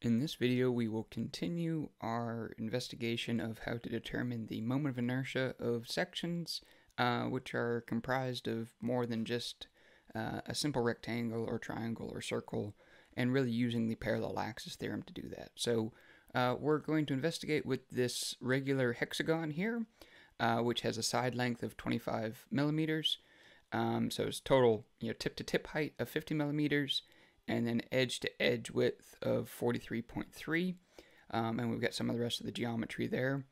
In this video, we will continue our investigation of how to determine the moment of inertia of sections, which are comprised of more than just a simple rectangle or triangle or circle, and really using the parallel axis theorem to do that. So we're going to investigate with this regular hexagon here, which has a side length of 25 millimeters. So it's total, tip-to-tip height of 50 millimeters, and then edge-to-edge width of 43.3, and we've got some of the rest of the geometry there.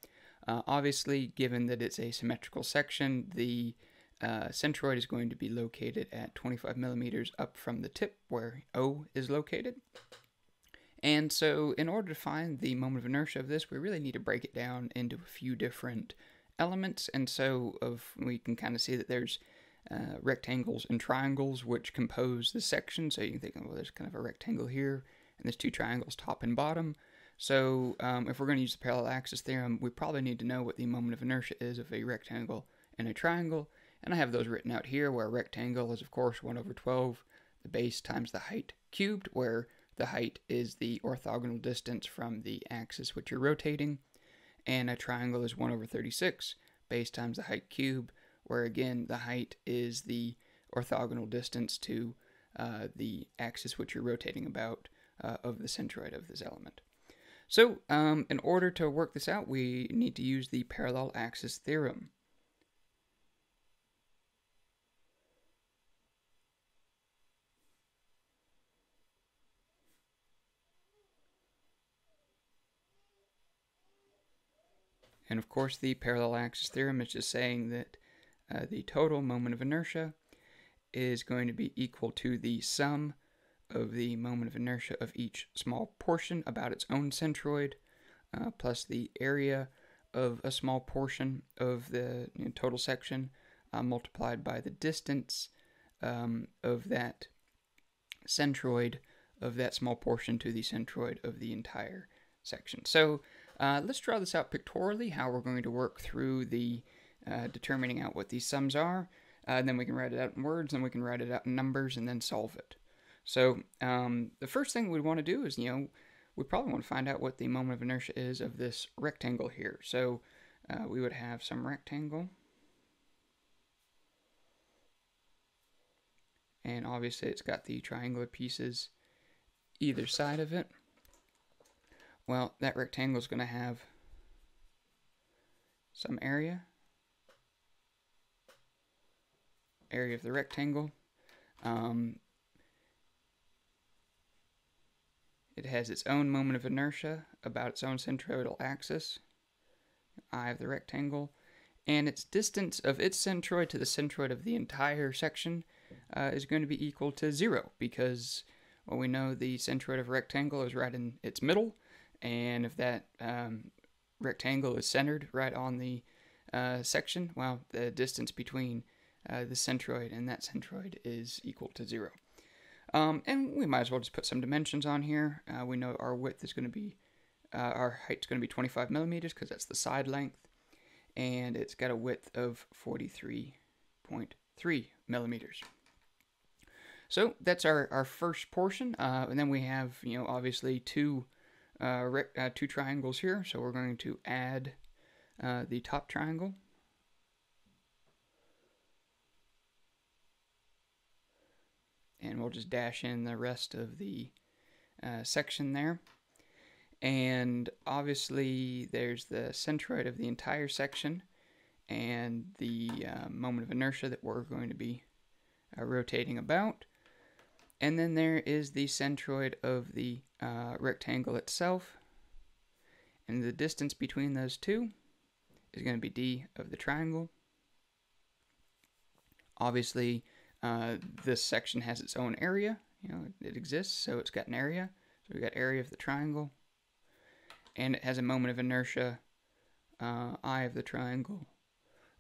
Obviously, given that it's a symmetrical section, the centroid is going to be located at 25 millimeters up from the tip where O is located. And so in order to find the moment of inertia of this, we really need to break it down into a few different elements. And so we can kind of see that there's rectangles and triangles which compose the section. So you can think, well, there's kind of a rectangle here, and there's two triangles, top and bottom. So if we're going to use the parallel axis theorem, we probably need to know what the moment of inertia is of a rectangle and a triangle. And I have those written out here, where a rectangle is, of course, 1/12, the base times the height cubed, where the height is the orthogonal distance from the axis which you're rotating. And a triangle is 1/36, base times the height cubed, where again the height is the orthogonal distance to the axis which you're rotating about of the centroid of this element. So in order to work this out, we need to use the parallel axis theorem. And of course, the parallel axis theorem is just saying that the total moment of inertia is going to be equal to the sum of the moment of inertia of each small portion about its own centroid, plus the area of a small portion of the total section, multiplied by the distance of that centroid of that small portion to the centroid of the entire section. So let's draw this out pictorially, how we're going to work through the determining out what these sums are. Then we can write it out in words, then we can write it out in numbers, and then solve it. So the first thing we want to do is, we probably want to find out what the moment of inertia is of this rectangle here. So we would have some rectangle. And obviously it's got the triangular pieces either side of it. Well, that rectangle is going to have some area of the rectangle. It has its own moment of inertia about its own centroidal axis, I of the rectangle, and its distance of its centroid to the centroid of the entire section is going to be equal to 0, because, well, we know the centroid of a rectangle is right in its middle, and if that rectangle is centered right on the section, well, the distance between the centroid and that centroid is equal to 0. And we might as well just put some dimensions on here. We know our width is going to be, our height is going to be 25 millimeters, because that's the side length, and it's got a width of 43.3 millimeters. So that's our first portion, and then we have, obviously two triangles here, so we're going to add the top triangle. And we'll just dash in the rest of the section there. And obviously there's the centroid of the entire section and the moment of inertia that we're going to be rotating about. And then there is the centroid of the rectangle itself. And the distance between those two is going to be d of the triangle. Obviously, this section has its own area. It exists, so it's got an area. So we've got area of the triangle. And it has a moment of inertia, I of the triangle,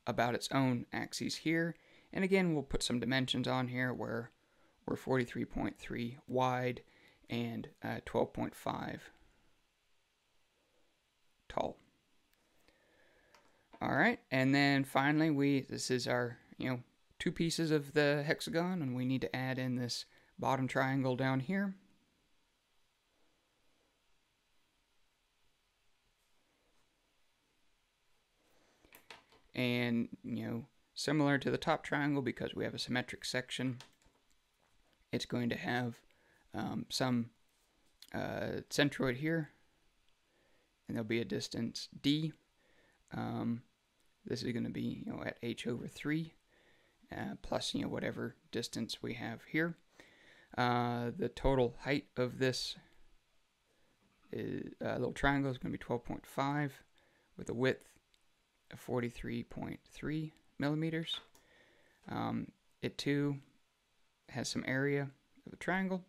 about its own axes here. And again, we'll put some dimensions on here where we're 43.3 wide and 12.5 tall. All right, and then finally, this is our, two pieces of the hexagon, and we need to add in this bottom triangle down here. And, similar to the top triangle, because we have a symmetric section, it's going to have some centroid here, and there'll be a distance d. This is going to be, at h over 3, plus, whatever distance we have here. The total height of this little triangle is going to be 12.5 with a width of 43.3 millimeters. It too has some area of the triangle,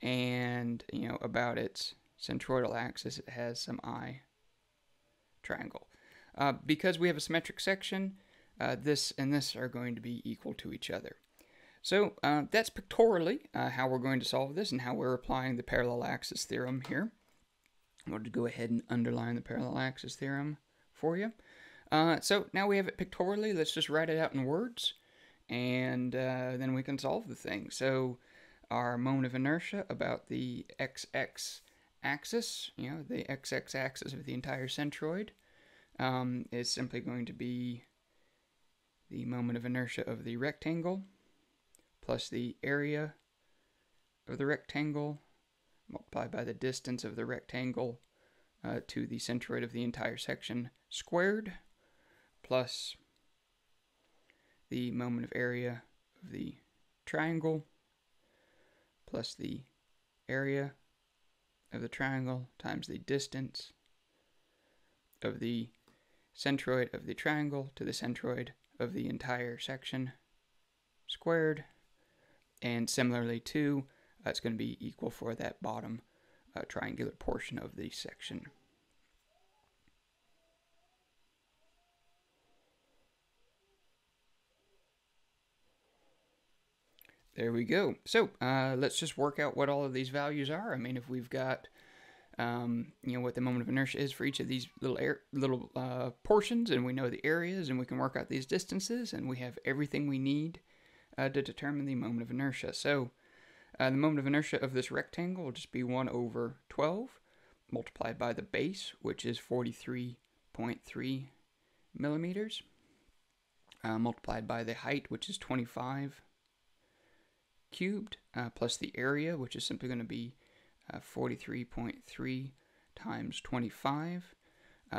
and about its centroidal axis it has some eye triangle. Because we have a symmetric section, this and this are going to be equal to each other. So that's pictorially how we're going to solve this and how we're applying the parallel axis theorem here. I'm going to go ahead and underline the parallel axis theorem for you. So now we have it pictorially. Let's just write it out in words, and then we can solve the thing. So our moment of inertia about the x-axis, the x-axis axis of the entire centroid, is simply going to be the moment of inertia of the rectangle plus the area of the rectangle multiplied by the distance of the rectangle to the centroid of the entire section squared, plus the moment of area of the triangle plus the area of the triangle times the distance of the centroid of the triangle to the centroid of the entire section squared. And similarly too, it's going to be equal for that bottom triangular portion of the section. There we go. So let's just work out what all of these values are. I mean, if we've got what the moment of inertia is for each of these little portions, and we know the areas, and we can work out these distances, and we have everything we need to determine the moment of inertia. So the moment of inertia of this rectangle will just be 1 over 12 multiplied by the base, which is 43.3 millimeters, multiplied by the height, which is 25 cubed, plus the area, which is simply going to be 43.3 times 25,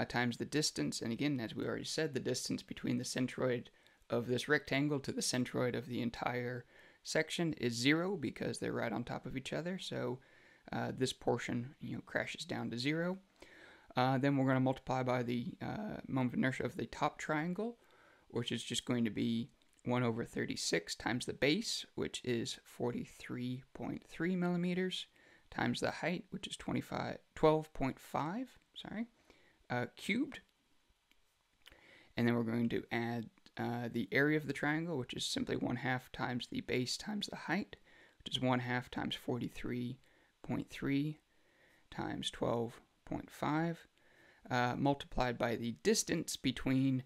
times the distance. And again, as we already said, the distance between the centroid of this rectangle to the centroid of the entire section is 0 because they're right on top of each other. So this portion, crashes down to 0. Then we're going to multiply by the moment of inertia of the top triangle, which is just going to be 1 over 36 times the base, which is 43.3 millimeters, times the height, which is 12.5, cubed. And then we're going to add the area of the triangle, which is simply 1/2 times the base times the height, which is 1/2 times 43.3 times 12.5, multiplied by the distance between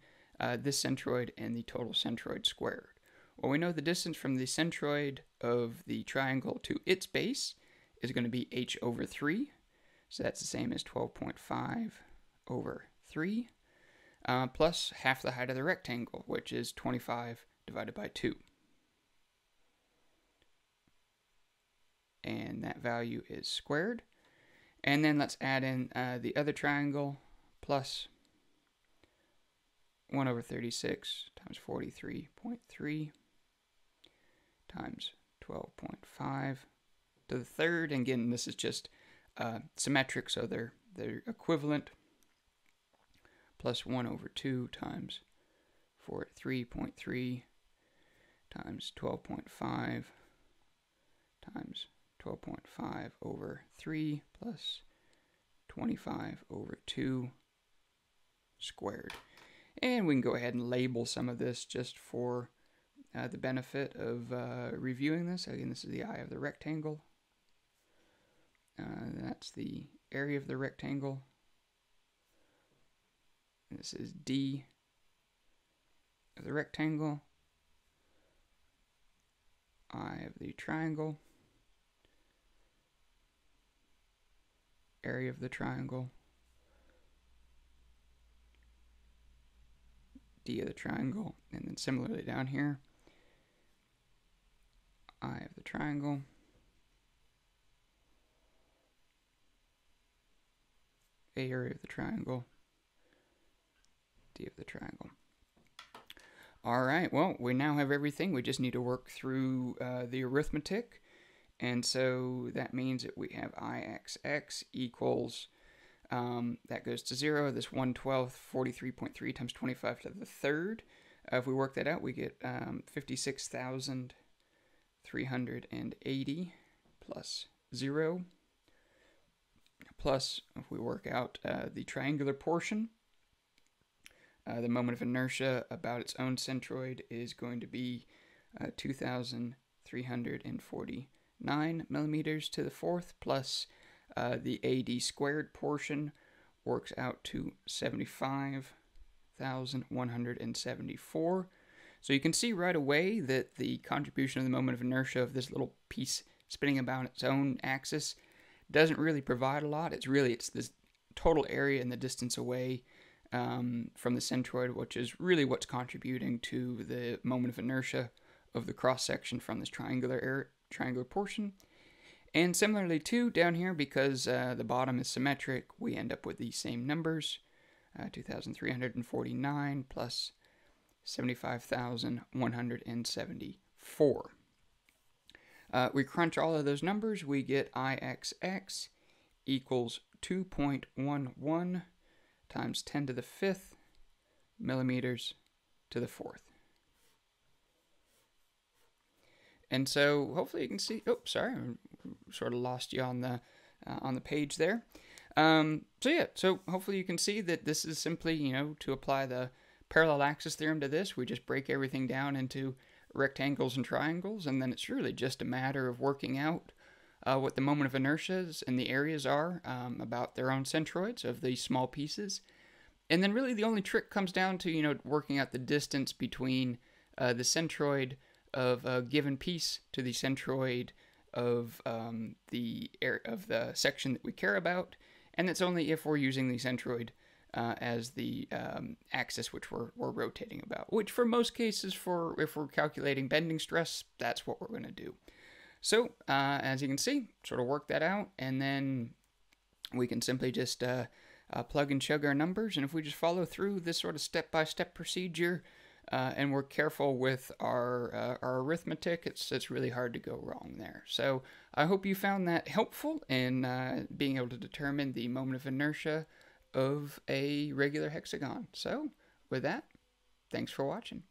this centroid and the total centroid squared. Well, we know the distance from the centroid of the triangle to its base is going to be h over 3, so that's the same as 12.5 over 3, plus half the height of the rectangle, which is 25 divided by 2. And that value is squared. And then let's add in the other triangle, plus 1 over 36 times 43.3 times 12.5 to the third. And again, this is just symmetric, so they're equivalent, plus 1 over 2 times 43.3 times 12.5 times 12.5 over 3 plus 25 over 2 squared. And we can go ahead and label some of this just for the benefit of reviewing this. Again, this is the eye of the rectangle. That's the area of the rectangle. This is D of the rectangle, eye of the triangle, area of the triangle, D of the triangle, and then similarly down here, I of the triangle, A area of the triangle, D of the triangle. All right, well, we now have everything. We just need to work through the arithmetic. And so that means that we have Ixx equals, that goes to 0. This 1/12, 43.3 times 25 to the third. If we work that out, we get 56,380 plus 0. Plus, if we work out the triangular portion, the moment of inertia about its own centroid is going to be 2,349 millimeters to the fourth, plus the AD squared portion works out to 75,174. So you can see right away that the contribution of the moment of inertia of this little piece spinning about its own axis doesn't really provide a lot. It's this total area and the distance away from the centroid, which is really what's contributing to the moment of inertia of the cross-section from this triangular portion. And similarly too, down here, because the bottom is symmetric, we end up with these same numbers, 2,349 plus 75,174. We crunch all of those numbers, we get Ixx equals 2.11 times 10 to the 5th millimeters to the 4th. And so hopefully you can see, oops, sorry, I sort of lost you on the page there. So hopefully you can see that this is simply, to apply the parallel axis theorem to this, we just break everything down into rectangles and triangles, and then it's really just a matter of working out what the moment of inertias and the areas are about their own centroids of these small pieces. And then really the only trick comes down to, working out the distance between the centroid of a given piece to the centroid of the section that we care about. And that's only if we're using the centroid as the axis which we're rotating about, which for most cases, if we're calculating bending stress, that's what we're going to do. So as you can see, sort of work that out, and then we can simply just plug and chug our numbers, and if we just follow through this sort of step-by-step procedure and we're careful with our arithmetic, it's really hard to go wrong there. So I hope you found that helpful in being able to determine the moment of inertia of a regular hexagon. So with that, thanks for watching.